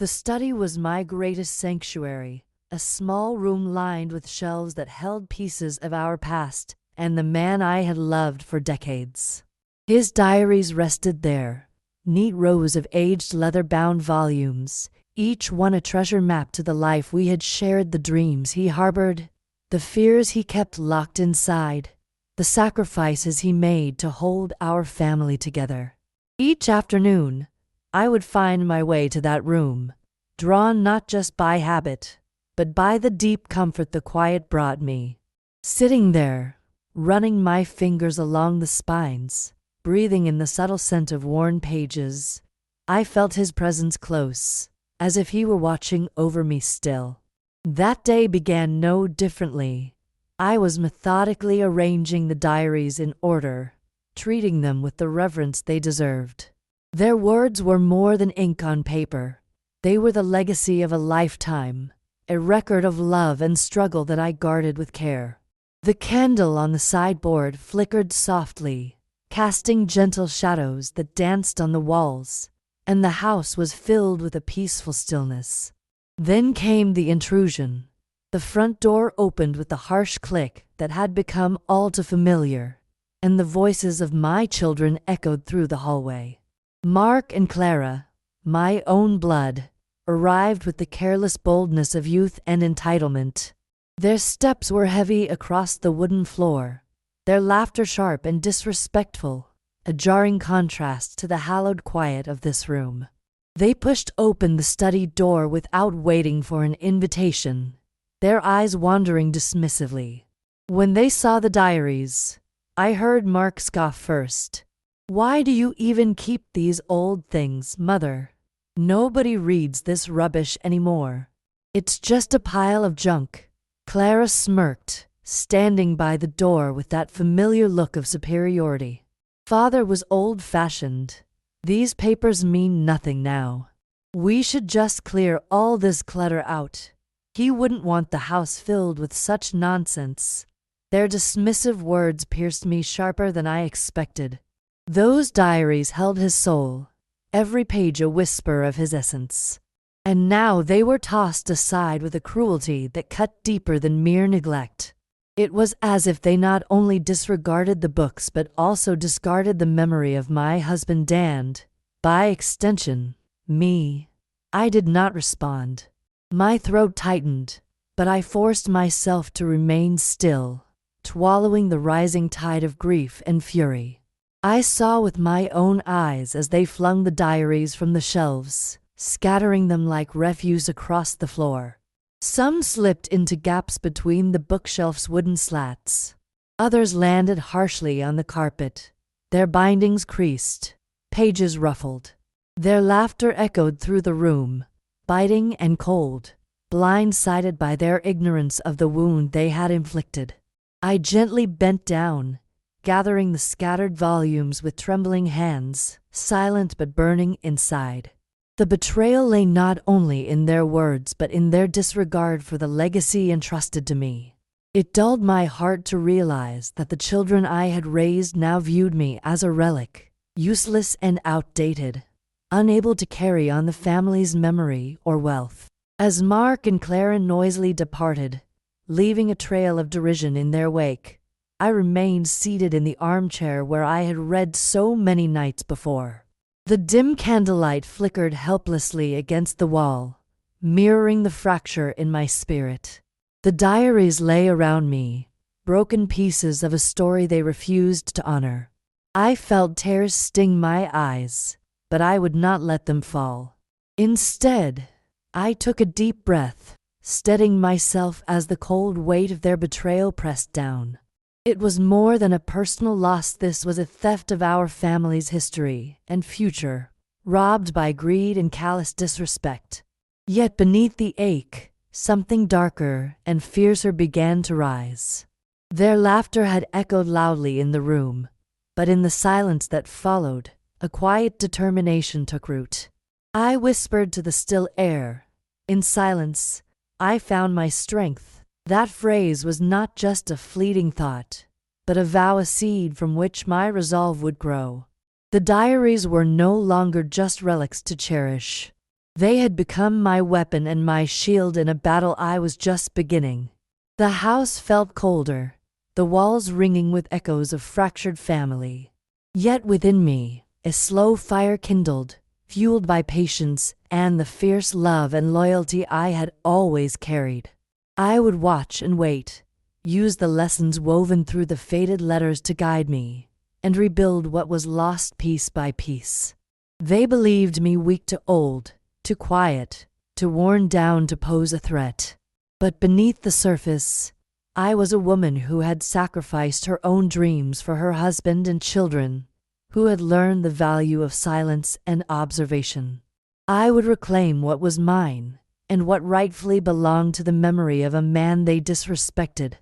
The study was my greatest sanctuary, a small room lined with shelves that held pieces of our past and the man I had loved for decades. His diaries rested there, neat rows of aged leather-bound volumes, each one a treasure map to the life we had shared, the dreams he harbored, the fears he kept locked inside, the sacrifices he made to hold our family together. Each afternoon, I would find my way to that room, drawn not just by habit, but by the deep comfort the quiet brought me. Sitting there, running my fingers along the spines, breathing in the subtle scent of worn pages, I felt his presence close, as if he were watching over me still. That day began no differently. I was methodically arranging the diaries in order, treating them with the reverence they deserved. Their words were more than ink on paper. They were the legacy of a lifetime, a record of love and struggle that I guarded with care. The candle on the sideboard flickered softly, casting gentle shadows that danced on the walls, and the house was filled with a peaceful stillness. Then came the intrusion. The front door opened with the harsh click that had become all too familiar, and the voices of my children echoed through the hallway. Mark and Clara, my own blood, arrived with the careless boldness of youth and entitlement. Their steps were heavy across the wooden floor, their laughter sharp and disrespectful, a jarring contrast to the hallowed quiet of this room. They pushed open the study door without waiting for an invitation, their eyes wandering dismissively. When they saw the diaries, I heard Mark scoff first. "Why do you even keep these old things, Mother? Nobody reads this rubbish anymore. It's just a pile of junk." Clara smirked, standing by the door with that familiar look of superiority. Father was old-fashioned. "These papers mean nothing now. We should just clear all this clutter out." He wouldn't want the house filled with such nonsense. Their dismissive words pierced me sharper than I expected. Those diaries held his soul, every page a whisper of his essence. And now they were tossed aside with a cruelty that cut deeper than mere neglect. It was as if they not only disregarded the books but also discarded the memory of my husband and, by extension, me. I did not respond. My throat tightened, but I forced myself to remain still, swallowing the rising tide of grief and fury. I saw with my own eyes as they flung the diaries from the shelves, scattering them like refuse across the floor. Some slipped into gaps between the bookshelf's wooden slats. Others landed harshly on the carpet, their bindings creased, pages ruffled. Their laughter echoed through the room, biting and cold, blindsided by their ignorance of the wound they had inflicted. I gently bent down, gathering the scattered volumes with trembling hands, silent but burning inside. The betrayal lay not only in their words but in their disregard for the legacy entrusted to me. It dulled my heart to realize that the children I had raised now viewed me as a relic, useless and outdated, unable to carry on the family's memory or wealth. As Mark and Clara noisily departed, leaving a trail of derision in their wake, I remained seated in the armchair where I had read so many nights before. The dim candlelight flickered helplessly against the wall, mirroring the fracture in my spirit. The diaries lay around me, broken pieces of a story they refused to honor. I felt tears sting my eyes, but I would not let them fall. Instead, I took a deep breath, steadying myself as the cold weight of their betrayal pressed down. It was more than a personal loss. This was a theft of our family's history and future, robbed by greed and callous disrespect. Yet beneath the ache, something darker and fiercer began to rise. Their laughter had echoed loudly in the room, but in the silence that followed, a quiet determination took root. I whispered to the still air. In silence, I found my strength. That phrase was not just a fleeting thought, but a vow, a seed from which my resolve would grow. The diaries were no longer just relics to cherish. They had become my weapon and my shield in a battle I was just beginning. The house felt colder, the walls ringing with echoes of fractured family. Yet within me, a slow fire kindled, fueled by patience and the fierce love and loyalty I had always carried. I would watch and wait, use the lessons woven through the faded letters to guide me, and rebuild what was lost piece by piece. They believed me weak to old, too quiet, too worn down to pose a threat. But beneath the surface, I was a woman who had sacrificed her own dreams for her husband and children, who had learned the value of silence and observation. I would reclaim what was mine, and what rightfully belonged to the memory of a man they disrespected.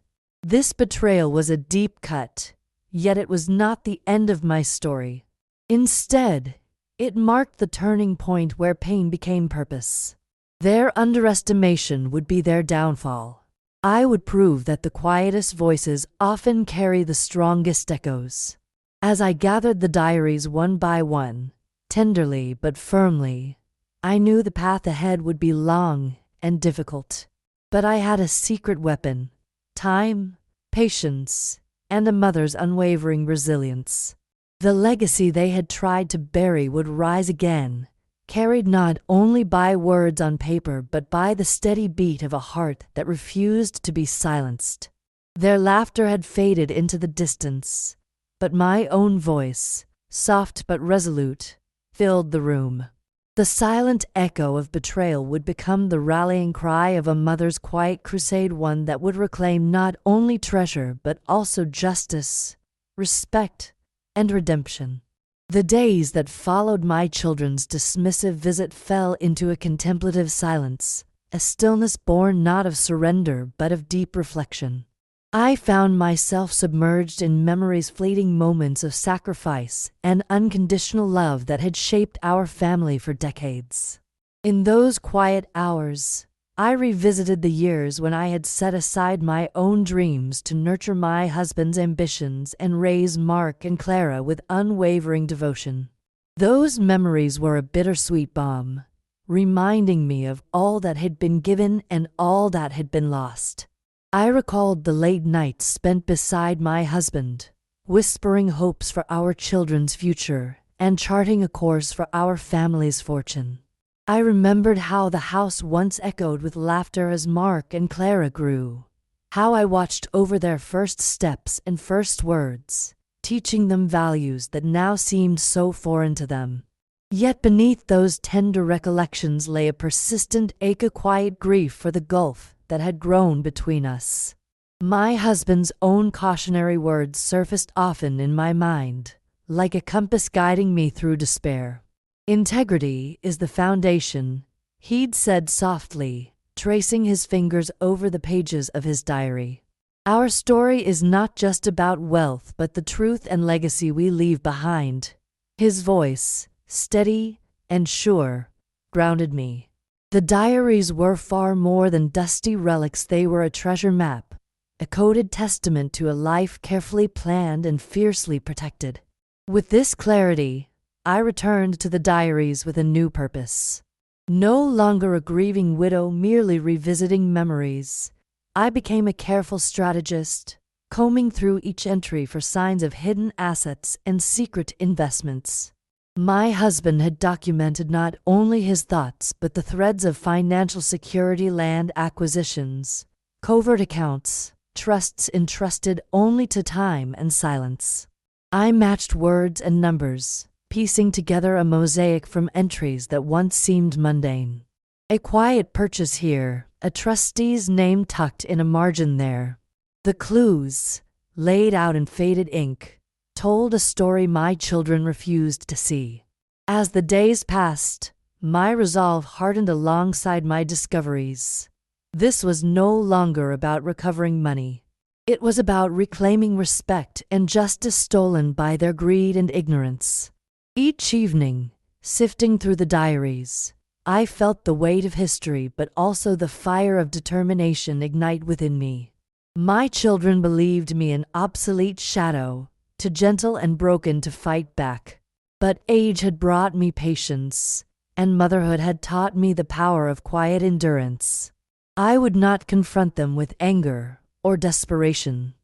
This betrayal was a deep cut, yet it was not the end of my story. Instead, it marked the turning point where pain became purpose. Their underestimation would be their downfall. I would prove that the quietest voices often carry the strongest echoes. As I gathered the diaries one by one, tenderly but firmly, I knew the path ahead would be long and difficult. But I had a secret weapon: time, patience, and a mother's unwavering resilience. The legacy they had tried to bury would rise again, carried not only by words on paper but by the steady beat of a heart that refused to be silenced. Their laughter had faded into the distance, but my own voice, soft but resolute, filled the room. The silent echo of betrayal would become the rallying cry of a mother's quiet crusade, one that would reclaim not only treasure but also justice, respect, and redemption. The days that followed my children's dismissive visit fell into a contemplative silence, a stillness born not of surrender but of deep reflection. I found myself submerged in memory's fleeting moments of sacrifice and unconditional love that had shaped our family for decades. In those quiet hours, I revisited the years when I had set aside my own dreams to nurture my husband's ambitions and raise Mark and Clara with unwavering devotion. Those memories were a bittersweet balm, reminding me of all that had been given and all that had been lost. I recalled the late nights spent beside my husband, whispering hopes for our children's future and charting a course for our family's fortune. I remembered how the house once echoed with laughter as Mark and Clara grew, how I watched over their first steps and first words, teaching them values that now seemed so foreign to them. Yet beneath those tender recollections lay a persistent ache, a quiet grief for the gulf that had grown between us. My husband's own cautionary words surfaced often in my mind, like a compass guiding me through despair. "Integrity is the foundation," he'd said softly, tracing his fingers over the pages of his diary. "Our story is not just about wealth but the truth and legacy we leave behind." His voice, steady and sure, grounded me. The diaries were far more than dusty relics. They were a treasure map, a coded testament to a life carefully planned and fiercely protected. With this clarity, I returned to the diaries with a new purpose. No longer a grieving widow merely revisiting memories, I became a careful strategist, combing through each entry for signs of hidden assets and secret investments. My husband had documented not only his thoughts but the threads of financial security, land acquisitions, covert accounts, trusts entrusted only to time and silence. I matched words and numbers, piecing together a mosaic from entries that once seemed mundane. A quiet purchase here, a trustee's name tucked in a margin there. The clues, laid out in faded ink, told a story my children refused to see. As the days passed, my resolve hardened alongside my discoveries. This was no longer about recovering money. It was about reclaiming respect and justice stolen by their greed and ignorance. Each evening, sifting through the diaries, I felt the weight of history but also the fire of determination ignite within me. My children believed me an obsolete shadow, too gentle and broken to fight back. But age had brought me patience, and motherhood had taught me the power of quiet endurance. I would not confront them with anger or desperation.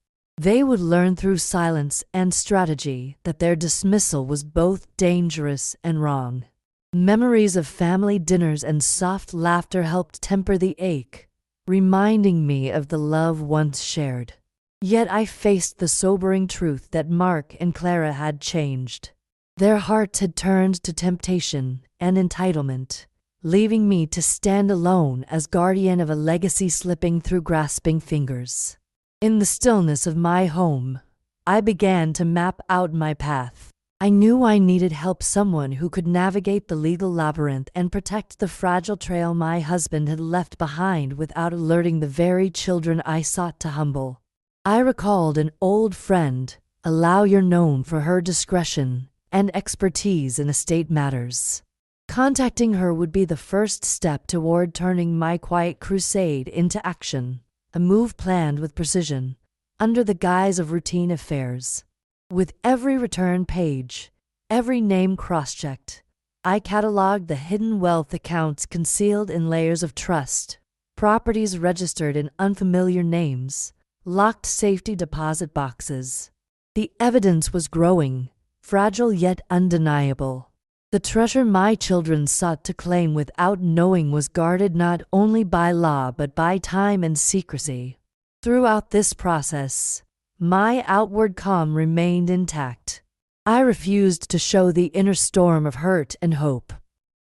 They would learn through silence and strategy that their dismissal was both dangerous and wrong. Memories of family dinners and soft laughter helped temper the ache, reminding me of the love once shared. Yet I faced the sobering truth that Mark and Clara had changed. Their hearts had turned to temptation and entitlement, leaving me to stand alone as guardian of a legacy slipping through grasping fingers. In the stillness of my home, I began to map out my path. I knew I needed help, someone who could navigate the legal labyrinth and protect the fragile trail my husband had left behind without alerting the very children I sought to humble. I recalled an old friend, a lawyer known for her discretion and expertise in estate matters. Contacting her would be the first step toward turning my quiet crusade into action, a move planned with precision, under the guise of routine affairs. With every return page, every name cross-checked, I cataloged the hidden wealth accounts concealed in layers of trust, properties registered in unfamiliar names, locked safety deposit boxes. The evidence was growing, fragile yet undeniable. The treasure my children sought to claim without knowing was guarded not only by law but by time and secrecy. Throughout this process, my outward calm remained intact. I refused to show the inner storm of hurt and hope.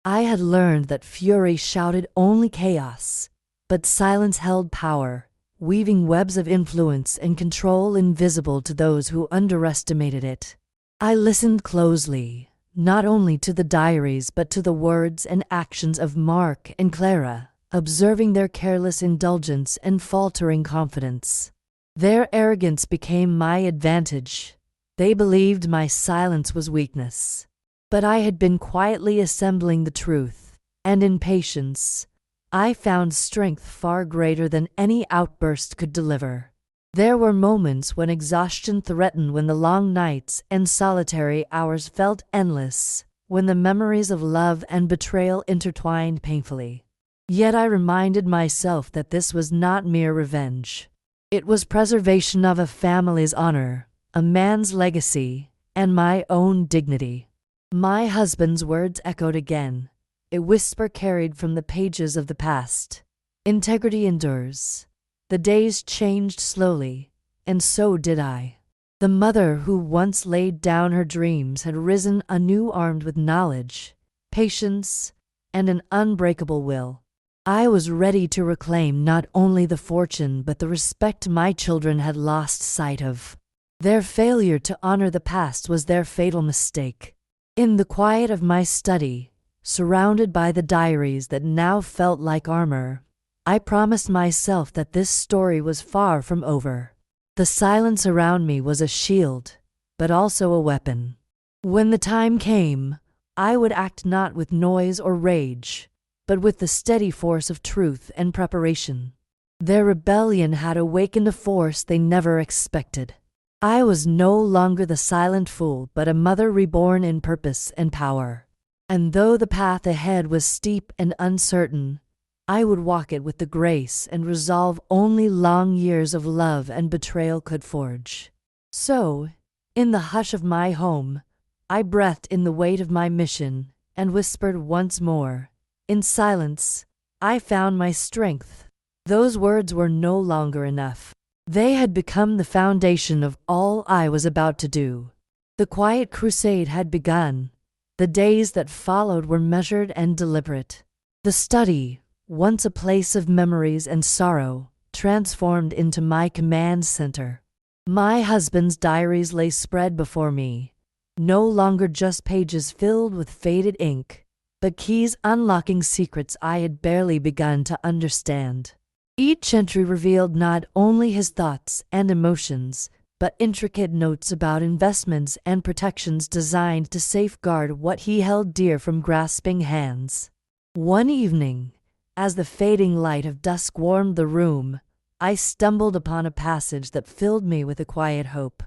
I had learned that fury shouted only chaos, but silence held power, weaving webs of influence and control invisible to those who underestimated it. I listened closely, not only to the diaries but to the words and actions of Mark and Clara, observing their careless indulgence and faltering confidence. Their arrogance became my advantage. They believed my silence was weakness. But I had been quietly assembling the truth, and in patience, I found strength far greater than any outburst could deliver. There were moments when exhaustion threatened, when the long nights and solitary hours felt endless, when the memories of love and betrayal intertwined painfully. Yet I reminded myself that this was not mere revenge. It was preservation of a family's honor, a man's legacy, and my own dignity. My husband's words echoed again, a whisper carried from the pages of the past. Integrity endures. The days changed slowly, and so did I. The mother who once laid down her dreams had risen anew, armed with knowledge, patience, and an unbreakable will. I was ready to reclaim not only the fortune but the respect my children had lost sight of. Their failure to honor the past was their fatal mistake. In the quiet of my study, surrounded by the diaries that now felt like armor, I promised myself that this story was far from over. The silence around me was a shield, but also a weapon. When the time came, I would act not with noise or rage, but with the steady force of truth and preparation. Their rebellion had awakened a force they never expected. I was no longer the silent fool, but a mother reborn in purpose and power. And though the path ahead was steep and uncertain, I would walk it with the grace and resolve only long years of love and betrayal could forge. So, in the hush of my home, I breathed in the weight of my mission and whispered once more, in silence, I found my strength. Those words were no longer enough. They had become the foundation of all I was about to do. The quiet crusade had begun. The days that followed were measured and deliberate. The study, once a place of memories and sorrow, transformed into my command center. My husband's diaries lay spread before me, no longer just pages filled with faded ink, but keys unlocking secrets I had barely begun to understand. Each entry revealed not only his thoughts and emotions, but intricate notes about investments and protections designed to safeguard what he held dear from grasping hands. One evening, as the fading light of dusk warmed the room, I stumbled upon a passage that filled me with a quiet hope.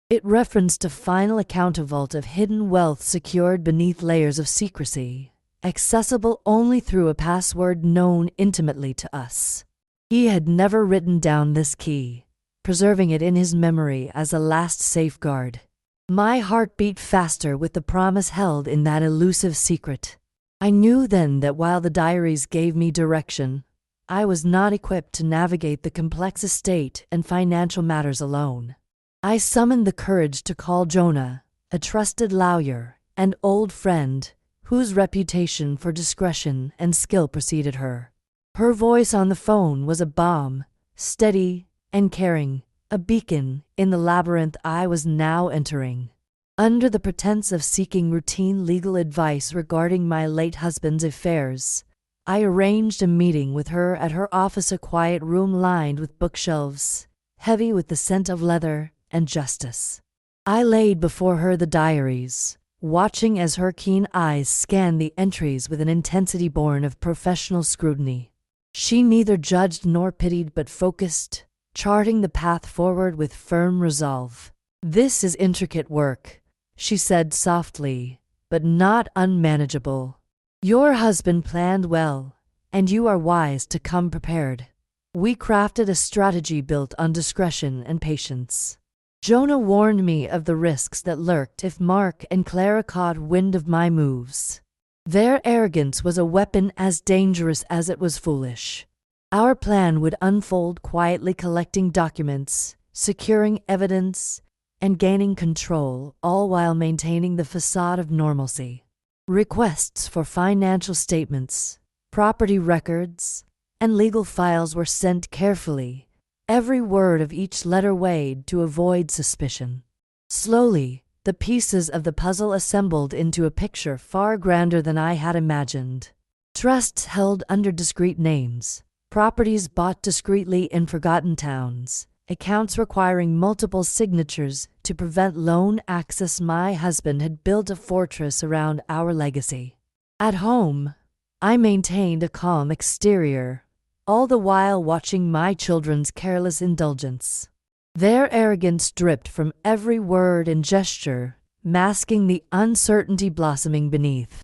It referenced a final account, a vault of hidden wealth secured beneath layers of secrecy, accessible only through a password known intimately to us. He had never written down this key, preserving it in his memory as a last safeguard. My heart beat faster with the promise held in that elusive secret. I knew then that while the diaries gave me direction, I was not equipped to navigate the complex estate and financial matters alone. I summoned the courage to call Jonah, a trusted lawyer and old friend whose reputation for discretion and skill preceded her. Her voice on the phone was a balm, steady and caring, a beacon in the labyrinth I was now entering. Under the pretense of seeking routine legal advice regarding my late husband's affairs, I arranged a meeting with her at her office, a quiet room lined with bookshelves, heavy with the scent of leather and justice. I laid before her the diaries, watching as her keen eyes scanned the entries with an intensity born of professional scrutiny. She neither judged nor pitied but focused, charting the path forward with firm resolve. "This is intricate work," she said softly, "but not unmanageable. Your husband planned well, and you are wise to come prepared. We crafted a strategy built on discretion and patience. Jonah warned me of the risks that lurked if Mark and Clara caught wind of my moves. Their arrogance was a weapon as dangerous as it was foolish. Our plan would unfold quietly, collecting documents, securing evidence, and gaining control, all while maintaining the facade of normalcy. Requests for financial statements, property records, and legal files were sent carefully, every word of each letter weighed to avoid suspicion. Slowly, the pieces of the puzzle assembled into a picture far grander than I had imagined. Trusts held under discreet names, properties bought discreetly in forgotten towns, accounts requiring multiple signatures to prevent loan access. My husband had built a fortress around our legacy. At home, I maintained a calm exterior, all the while watching my children's careless indulgence. Their arrogance dripped from every word and gesture, masking the uncertainty blossoming beneath.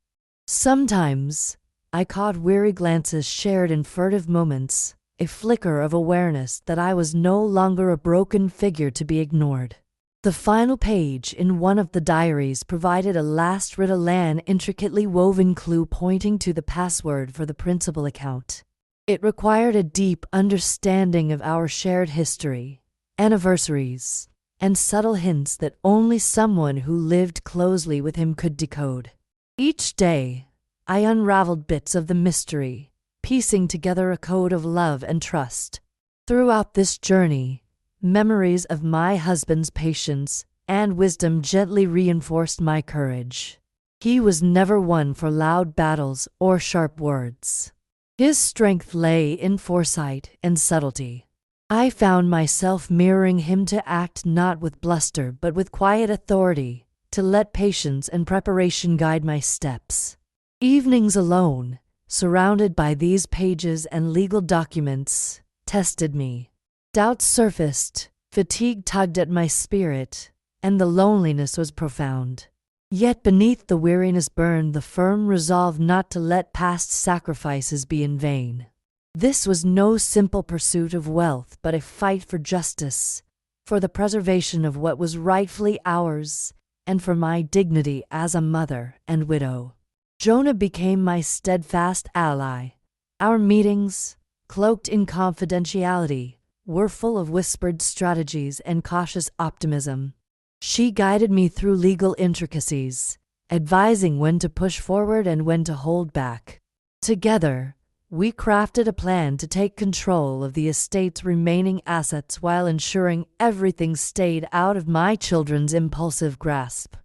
Sometimes, I caught weary glances shared in furtive moments, a flicker of awareness that I was no longer a broken figure to be ignored. The final page in one of the diaries provided a last riddle-an intricately woven clue pointing to the password for the principal account. It required a deep understanding of our shared history, anniversaries, and subtle hints that only someone who lived closely with him could decode. Each day, I unraveled bits of the mystery, piecing together a code of love and trust. Throughout this journey, memories of my husband's patience and wisdom gently reinforced my courage. He was never one for loud battles or sharp words. His strength lay in foresight and subtlety. I found myself mirroring him, to act not with bluster but with quiet authority, to let patience and preparation guide my steps. Evenings alone, surrounded by these pages and legal documents, tested me. Doubts surfaced, fatigue tugged at my spirit, and the loneliness was profound. Yet beneath the weariness burned the firm resolve not to let past sacrifices be in vain. This was no simple pursuit of wealth, but a fight for justice, for the preservation of what was rightfully ours, and for my dignity as a mother and widow. Jonah became my steadfast ally. Our meetings, cloaked in confidentiality, were full of whispered strategies and cautious optimism. She guided me through legal intricacies, advising when to push forward and when to hold back. Together, we crafted a plan to take control of the estate's remaining assets while ensuring everything stayed out of my children's impulsive grasp.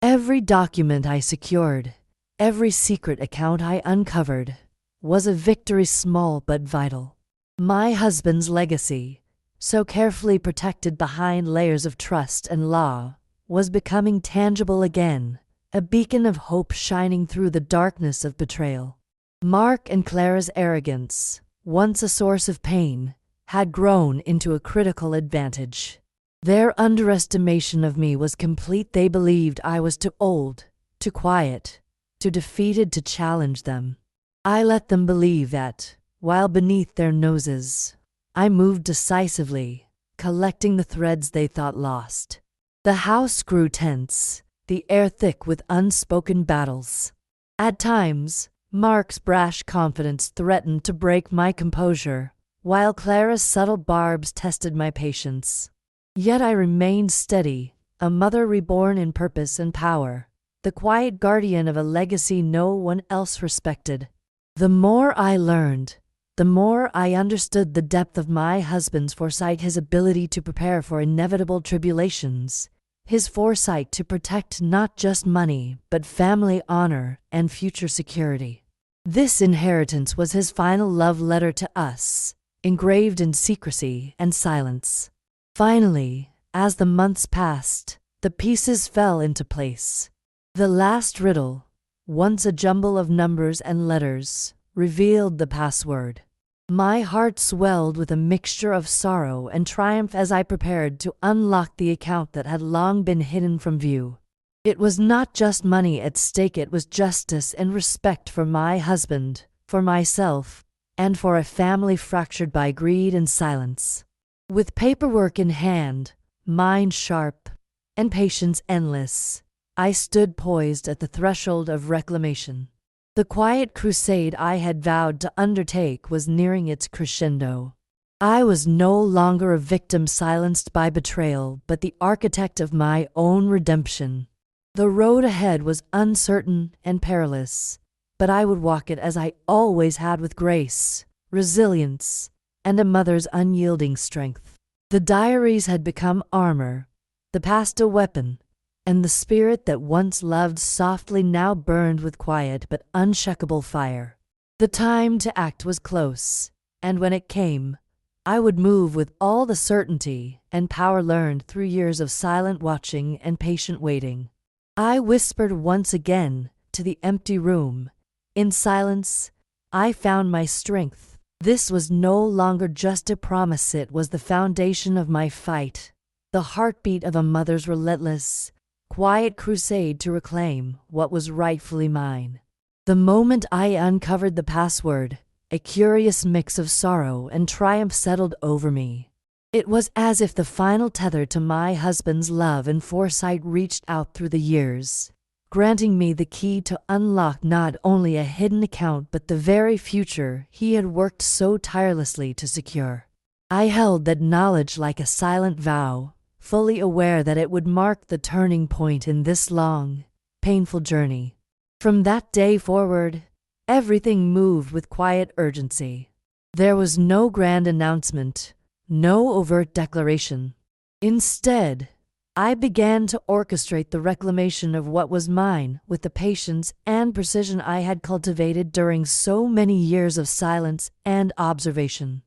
Every document I secured, every secret account I uncovered, was a victory, small but vital. My husband's legacy, so carefully protected behind layers of trust and law, was becoming tangible again, a beacon of hope shining through the darkness of betrayal. Mark and Clara's arrogance, once a source of pain, had grown into a critical advantage. Their underestimation of me was complete. They believed I was too old, too quiet, too defeated to challenge them. I let them believe that, while beneath their noses, I moved decisively, collecting the threads they thought lost. The house grew tense, the air thick with unspoken battles. At times, Mark's brash confidence threatened to break my composure, while Clara's subtle barbs tested my patience. Yet I remained steady, a mother reborn in purpose and power, the quiet guardian of a legacy no one else respected. The more I learned, the more I understood the depth of my husband's foresight, his ability to prepare for inevitable tribulations, his foresight to protect not just money, but family honor and future security. This inheritance was his final love letter to us, engraved in secrecy and silence. Finally, as the months passed, the pieces fell into place. The last riddle, once a jumble of numbers and letters, revealed the password. My heart swelled with a mixture of sorrow and triumph as I prepared to unlock the account that had long been hidden from view. It was not just money at stake, it was justice and respect for my husband, for myself, and for a family fractured by greed and silence. With paperwork in hand, mind sharp, and patience endless, I stood poised at the threshold of reclamation. The quiet crusade I had vowed to undertake was nearing its crescendo. I was no longer a victim silenced by betrayal, but the architect of my own redemption. The road ahead was uncertain and perilous, but I would walk it as I always had, with grace, resilience, and a mother's unyielding strength. The diaries had become armor, the past a weapon, and the spirit that once loved softly now burned with quiet but unshakable fire. The time to act was close, and when it came, I would move with all the certainty and power learned through years of silent watching and patient waiting. I whispered once again to the empty room. In silence, I found my strength. This was no longer just a promise, it was the foundation of my fight, the heartbeat of a mother's relentless, quiet crusade to reclaim what was rightfully mine. The moment I uncovered the password, a curious mix of sorrow and triumph settled over me. It was as if the final tether to my husband's love and foresight reached out through the years, granting me the key to unlock not only a hidden account but the very future he had worked so tirelessly to secure. I held that knowledge like a silent vow, fully aware that it would mark the turning point in this long, painful journey. From that day forward, everything moved with quiet urgency. There was no grand announcement, no overt declaration. Instead, I began to orchestrate the reclamation of what was mine with the patience and precision I had cultivated during so many years of silence and observation.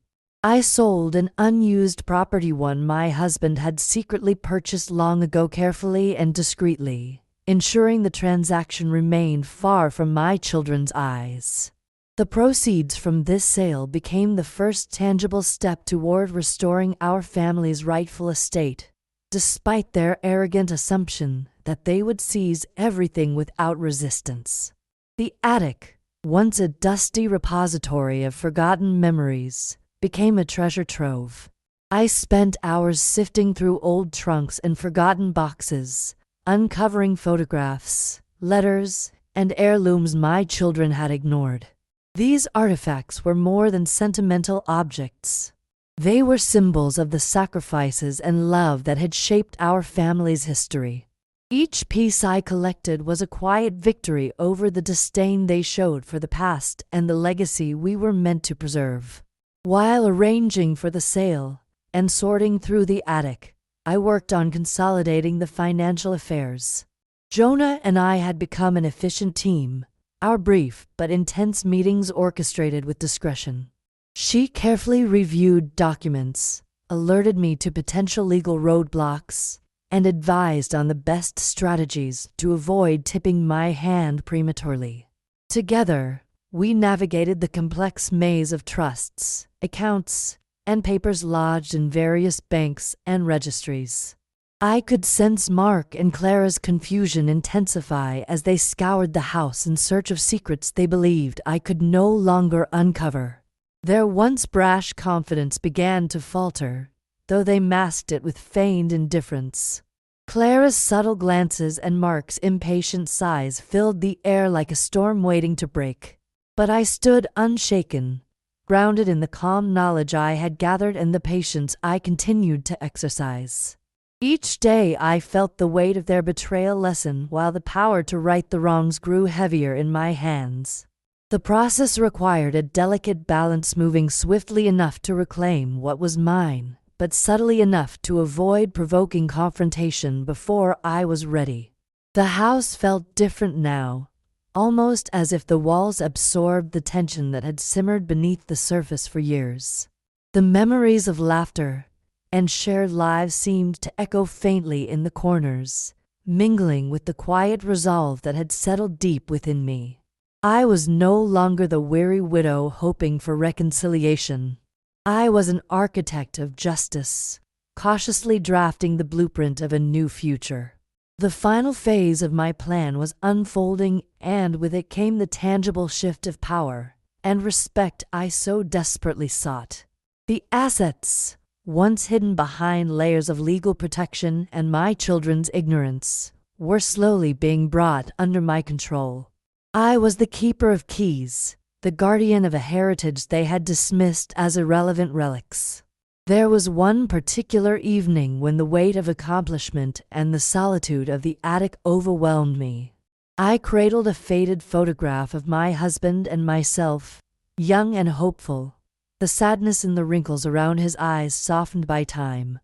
I sold an unused property, one my husband had secretly purchased long ago, carefully and discreetly, ensuring the transaction remained far from my children's eyes. The proceeds from this sale became the first tangible step toward restoring our family's rightful estate, despite their arrogant assumption that they would seize everything without resistance. The attic, once a dusty repository of forgotten memories, became a treasure trove. I spent hours sifting through old trunks and forgotten boxes, uncovering photographs, letters, and heirlooms my children had ignored. These artifacts were more than sentimental objects. They were symbols of the sacrifices and love that had shaped our family's history. Each piece I collected was a quiet victory over the disdain they showed for the past and the legacy we were meant to preserve. While arranging for the sale and sorting through the attic, I worked on consolidating the financial affairs. Jonah and I had become an efficient team, our brief but intense meetings orchestrated with discretion. She carefully reviewed documents, alerted me to potential legal roadblocks, and advised on the best strategies to avoid tipping my hand prematurely. Together, we navigated the complex maze of trusts, accounts, and papers lodged in various banks and registries. I could sense Mark and Clara's confusion intensify as they scoured the house in search of secrets they believed I could no longer uncover. Their once brash confidence began to falter, though they masked it with feigned indifference. Clara's subtle glances and Mark's impatient sighs filled the air like a storm waiting to break. But I stood unshaken, grounded in the calm knowledge I had gathered and the patience I continued to exercise. Each day I felt the weight of their betrayal lessen while the power to right the wrongs grew heavier in my hands. The process required a delicate balance, moving swiftly enough to reclaim what was mine, but subtly enough to avoid provoking confrontation before I was ready. The house felt different now, almost as if the walls absorbed the tension that had simmered beneath the surface for years. The memories of laughter and shared lives seemed to echo faintly in the corners, mingling with the quiet resolve that had settled deep within me. I was no longer the weary widow hoping for reconciliation. I was an architect of justice, cautiously drafting the blueprint of a new future. The final phase of my plan was unfolding, and with it came the tangible shift of power and respect I so desperately sought. The assets, once hidden behind layers of legal protection and my children's ignorance, were slowly being brought under my control. I was the keeper of keys, the guardian of a heritage they had dismissed as irrelevant relics. There was one particular evening when the weight of accomplishment and the solitude of the attic overwhelmed me. I cradled a faded photograph of my husband and myself, young and hopeful, the sadness in the wrinkles around his eyes softened by time.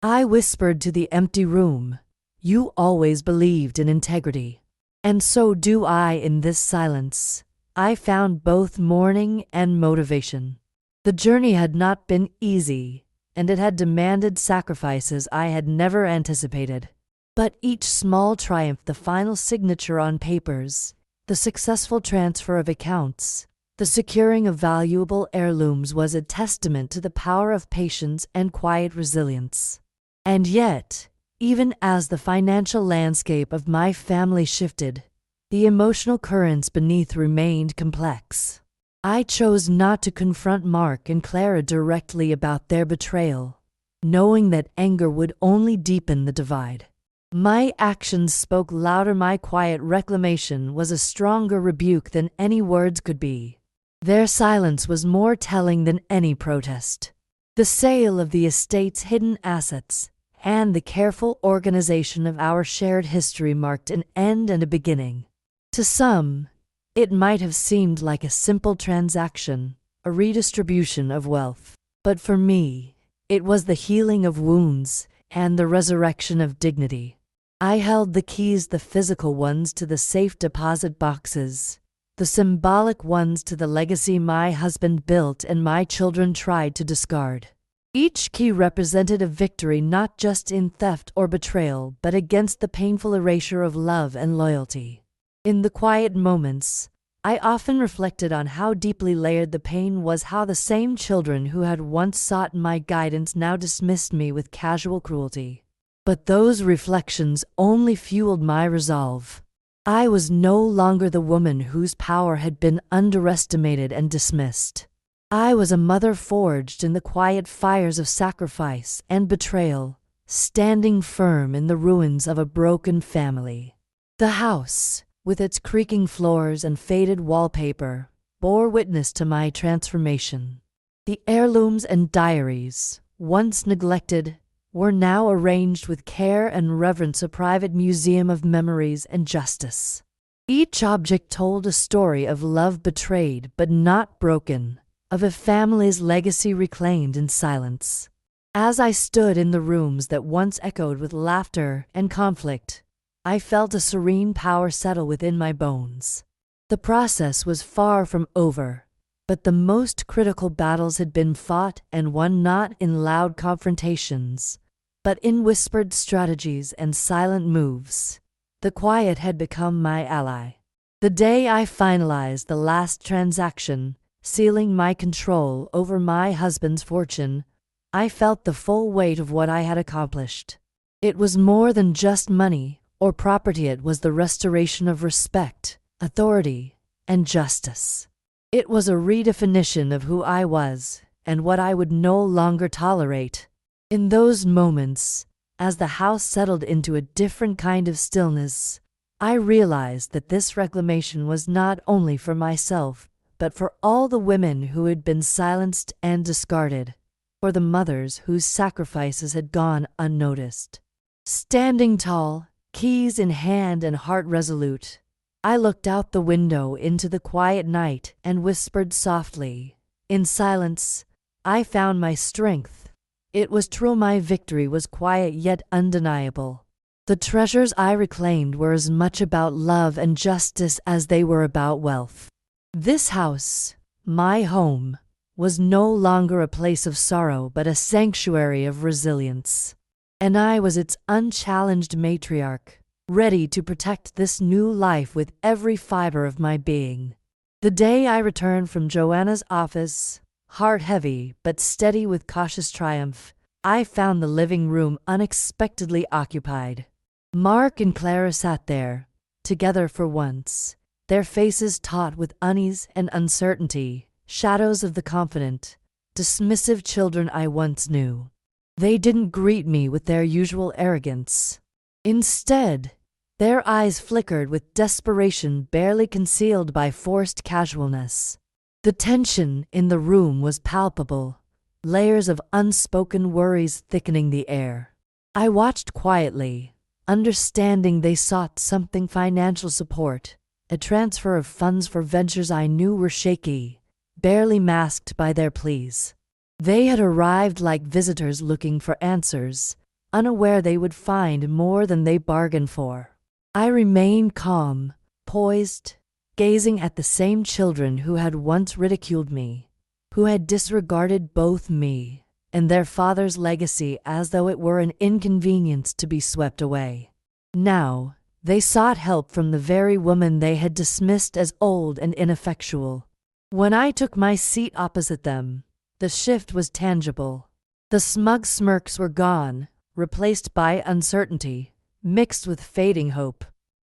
I whispered to the empty room, "You always believed in integrity. And so do I in this silence." I found both mourning and motivation. The journey had not been easy, and it had demanded sacrifices I had never anticipated. But each small triumph, the final signature on papers, the successful transfer of accounts, the securing of valuable heirlooms, was a testament to the power of patience and quiet resilience. And yet, even as the financial landscape of my family shifted, the emotional currents beneath remained complex. I chose not to confront Mark and Clara directly about their betrayal, knowing that anger would only deepen the divide. My actions spoke louder. My quiet reclamation was a stronger rebuke than any words could be. Their silence was more telling than any protest. The sale of the estate's hidden assets and the careful organization of our shared history marked an end and a beginning. To some, it might have seemed like a simple transaction, a redistribution of wealth. But for me, it was the healing of wounds and the resurrection of dignity. I held the keys, the physical ones to the safe deposit boxes, the symbolic ones to the legacy my husband built and my children tried to discard. Each key represented a victory not just in theft or betrayal, but against the painful erasure of love and loyalty. In the quiet moments, I often reflected on how deeply layered the pain was, how the same children who had once sought my guidance now dismissed me with casual cruelty. But those reflections only fueled my resolve. I was no longer the woman whose power had been underestimated and dismissed. I was a mother forged in the quiet fires of sacrifice and betrayal, standing firm in the ruins of a broken family. The house, with its creaking floors and faded wallpaper, bore witness to my transformation. The heirlooms and diaries, once neglected, were now arranged with care and reverence, a private museum of memories and justice. Each object told a story of love betrayed but not broken, of a family's legacy reclaimed in silence. As I stood in the rooms that once echoed with laughter and conflict, I felt a serene power settle within my bones. The process was far from over, but the most critical battles had been fought and won, not in loud confrontations, but in whispered strategies and silent moves. The quiet had become my ally. The day I finalized the last transaction, sealing my control over my husband's fortune, I felt the full weight of what I had accomplished. It was more than just money or property. It was the restoration of respect, authority, and justice. It was a redefinition of who I was and what I would no longer tolerate. In those moments, as the house settled into a different kind of stillness, I realized that this reclamation was not only for myself, but for all the women who had been silenced and discarded, for the mothers whose sacrifices had gone unnoticed. Standing tall, keys in hand and heart resolute, I looked out the window into the quiet night and whispered softly. In silence, I found my strength. It was true, my victory was quiet yet undeniable. The treasures I reclaimed were as much about love and justice as they were about wealth. This house, my home, was no longer a place of sorrow but a sanctuary of resilience. And I was its unchallenged matriarch, ready to protect this new life with every fiber of my being. The day I returned from Joanna's office, heart heavy but steady with cautious triumph, I found the living room unexpectedly occupied. Mark and Clara sat there, together for once, their faces taut with unease and uncertainty, shadows of the confident, dismissive children I once knew. They didn't greet me with their usual arrogance. Instead, their eyes flickered with desperation barely concealed by forced casualness. The tension in the room was palpable, layers of unspoken worries thickening the air. I watched quietly, understanding they sought something: financial support, a transfer of funds for ventures I knew were shaky, barely masked by their pleas. They had arrived like visitors looking for answers, unaware they would find more than they bargained for. I remained calm, poised, gazing at the same children who had once ridiculed me, who had disregarded both me and their father's legacy as though it were an inconvenience to be swept away. Now, they sought help from the very woman they had dismissed as old and ineffectual. When I took my seat opposite them, the shift was tangible. The smug smirks were gone, replaced by uncertainty, mixed with fading hope.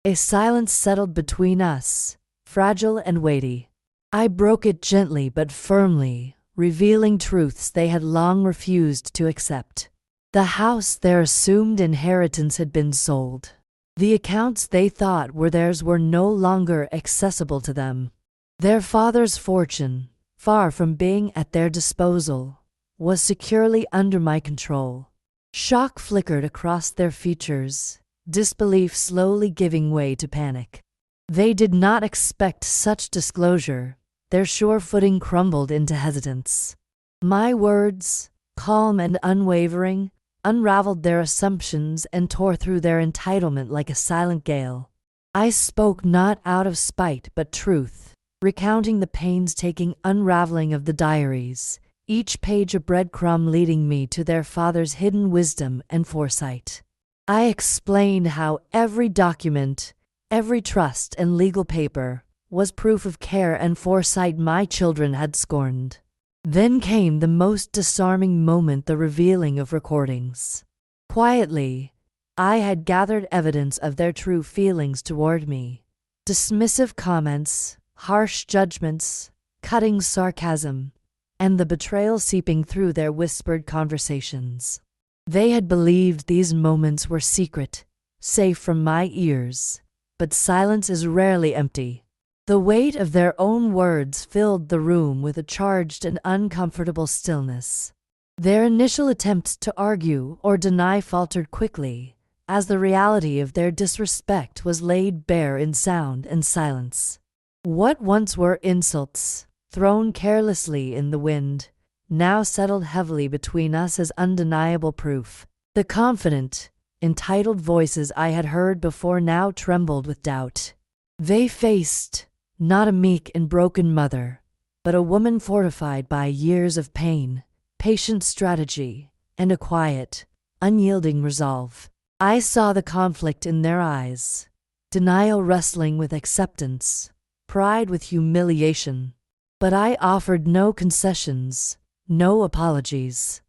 A silence settled between us, fragile and weighty. I broke it gently but firmly, revealing truths they had long refused to accept. The house, their assumed inheritance, had been sold. The accounts they thought were theirs were no longer accessible to them. Their father's fortune, far from being at their disposal, was securely under my control. Shock flickered across their features, disbelief slowly giving way to panic. They did not expect such disclosure. Their sure footing crumbled into hesitance. My words, calm and unwavering, unraveled their assumptions and tore through their entitlement like a silent gale. I spoke not out of spite but truth, recounting the painstaking unraveling of the diaries, each page a breadcrumb leading me to their father's hidden wisdom and foresight. I explained how every document, every trust and legal paper, was proof of care and foresight my children had scorned. Then came the most disarming moment: the revealing of recordings. Quietly, I had gathered evidence of their true feelings toward me. Dismissive comments, harsh judgments, cutting sarcasm, and the betrayal seeping through their whispered conversations. They had believed these moments were secret, safe from my ears, but silence is rarely empty. The weight of their own words filled the room with a charged and uncomfortable stillness. Their initial attempts to argue or deny faltered quickly, as the reality of their disrespect was laid bare in sound and silence. What once were insults, thrown carelessly in the wind, now settled heavily between us as undeniable proof. The confident, entitled voices I had heard before now trembled with doubt. They faced not a meek and broken mother, but a woman fortified by years of pain, patient strategy, and a quiet, unyielding resolve. I saw the conflict in their eyes, denial wrestling with acceptance, pride with humiliation. But I offered no concessions, no apologies.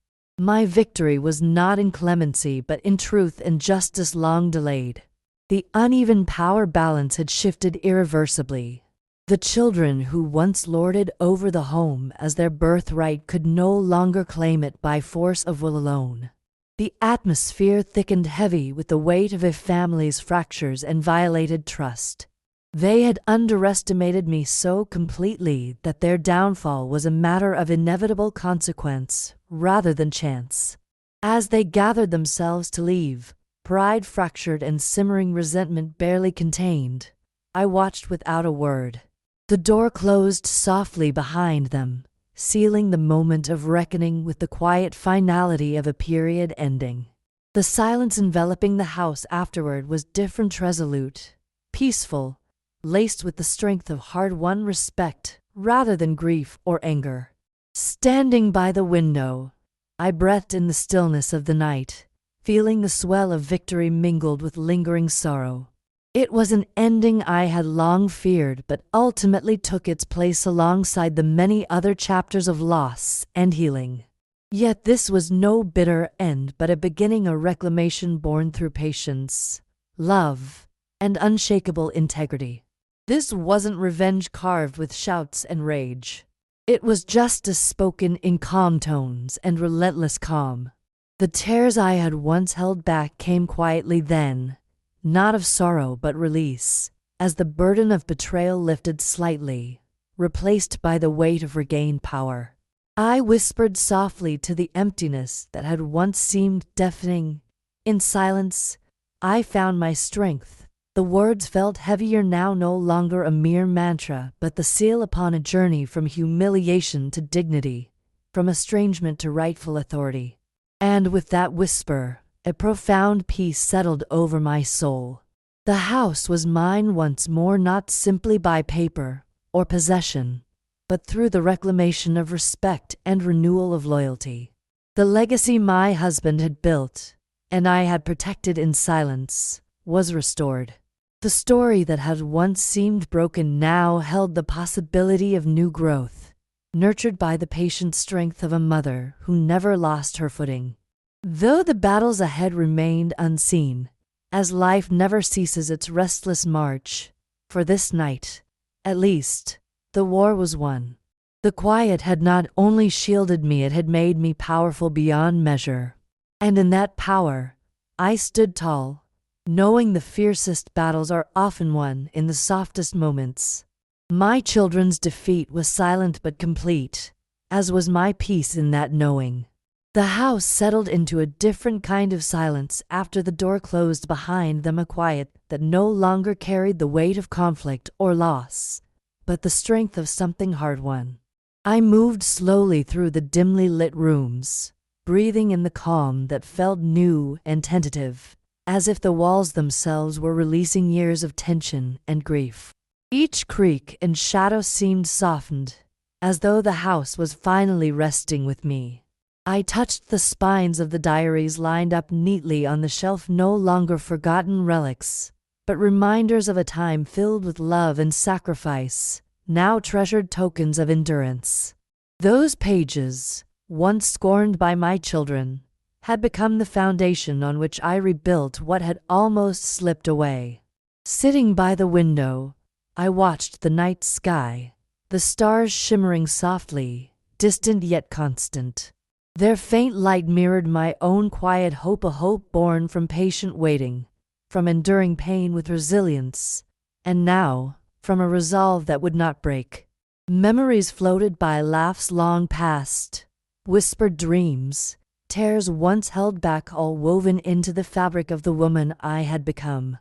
My victory was not in clemency but in truth and justice long delayed. The uneven power balance had shifted irreversibly. The children who once lorded over the home as their birthright could no longer claim it by force of will alone. The atmosphere thickened heavy with the weight of a family's fractures and violated trust. They had underestimated me so completely that their downfall was a matter of inevitable consequence rather than chance. As they gathered themselves to leave, pride fractured and simmering resentment barely contained, I watched without a word. The door closed softly behind them, sealing the moment of reckoning with the quiet finality of a period ending. The silence enveloping the house afterward was different, resolute, peaceful, laced with the strength of hard-won respect rather than grief or anger. Standing by the window, I breathed in the stillness of the night, feeling the swell of victory mingled with lingering sorrow. It was an ending I had long feared, but ultimately took its place alongside the many other chapters of loss and healing. Yet this was no bitter end, but a beginning, a reclamation born through patience, love, and unshakable integrity. This wasn't revenge carved with shouts and rage. It was justice spoken in calm tones and relentless calm. The tears I had once held back came quietly then, not of sorrow but release, as the burden of betrayal lifted slightly, replaced by the weight of regained power. I whispered softly to the emptiness that had once seemed deafening. In silence, I found my strength. The words felt heavier now, no longer a mere mantra, but the seal upon a journey from humiliation to dignity, from estrangement to rightful authority. And with that whisper, a profound peace settled over my soul. The house was mine once more, not simply by paper or possession, but through the reclamation of respect and renewal of loyalty. The legacy my husband had built, and I had protected in silence, was restored. The story that had once seemed broken now held the possibility of new growth, nurtured by the patient strength of a mother who never lost her footing. Though the battles ahead remained unseen, as life never ceases its restless march, for this night, at least, the war was won. The quiet had not only shielded me, it had made me powerful beyond measure. And in that power, I stood tall, knowing the fiercest battles are often won in the softest moments. My children's defeat was silent but complete, as was my peace in that knowing. The house settled into a different kind of silence after the door closed behind them, a quiet that no longer carried the weight of conflict or loss, but the strength of something hard-won. I moved slowly through the dimly lit rooms, breathing in the calm that felt new and tentative, as if the walls themselves were releasing years of tension and grief. Each creak and shadow seemed softened, as though the house was finally resting with me. I touched the spines of the diaries lined up neatly on the shelf, no longer forgotten relics, but reminders of a time filled with love and sacrifice, now treasured tokens of endurance. Those pages, once scorned by my children, had become the foundation on which I rebuilt what had almost slipped away. Sitting by the window, I watched the night sky, the stars shimmering softly, distant yet constant. Their faint light mirrored my own quiet hope, a hope born from patient waiting, from enduring pain with resilience, and now, from a resolve that would not break. Memories floated by, laughs long past, whispered dreams, tears once held back, all woven into the fabric of the woman I had become.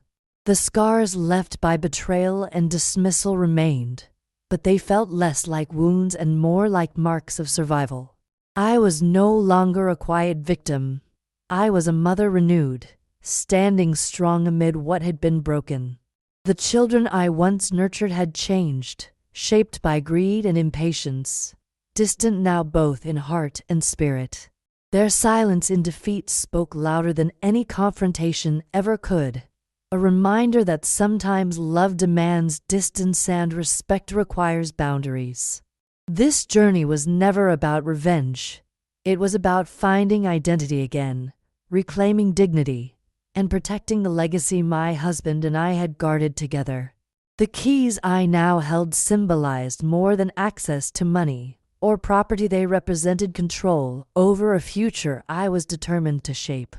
The scars left by betrayal and dismissal remained, but they felt less like wounds and more like marks of survival. I was no longer a quiet victim. I was a mother renewed, standing strong amid what had been broken. The children I once nurtured had changed, shaped by greed and impatience, distant now both in heart and spirit. Their silence in defeat spoke louder than any confrontation ever could, a reminder that sometimes love demands distance and respect requires boundaries. This journey was never about revenge. It was about finding identity again, reclaiming dignity, and protecting the legacy my husband and I had guarded together. The keys I now held symbolized more than access to money or property. They represented control over a future I was determined to shape.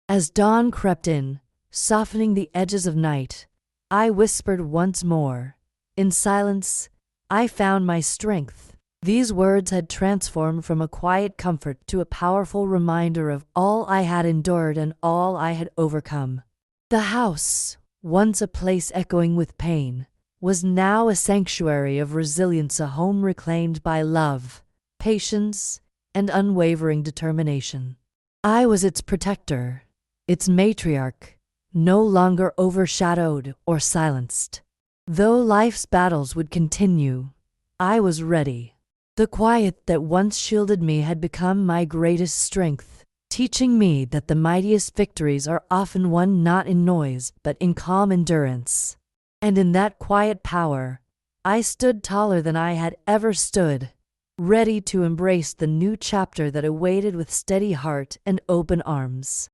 As dawn crept in, softening the edges of night, I whispered once more, "In silence, I found my strength." These words had transformed from a quiet comfort to a powerful reminder of all I had endured and all I had overcome. The house, once a place echoing with pain, was now a sanctuary of resilience, a home reclaimed by love, patience, and unwavering determination. I was its protector, its matriarch, no longer overshadowed or silenced. Though life's battles would continue, I was ready. The quiet that once shielded me had become my greatest strength, teaching me that the mightiest victories are often won not in noise but in calm endurance. And in that quiet power, I stood taller than I had ever stood, ready to embrace the new chapter that awaited with steady heart and open arms.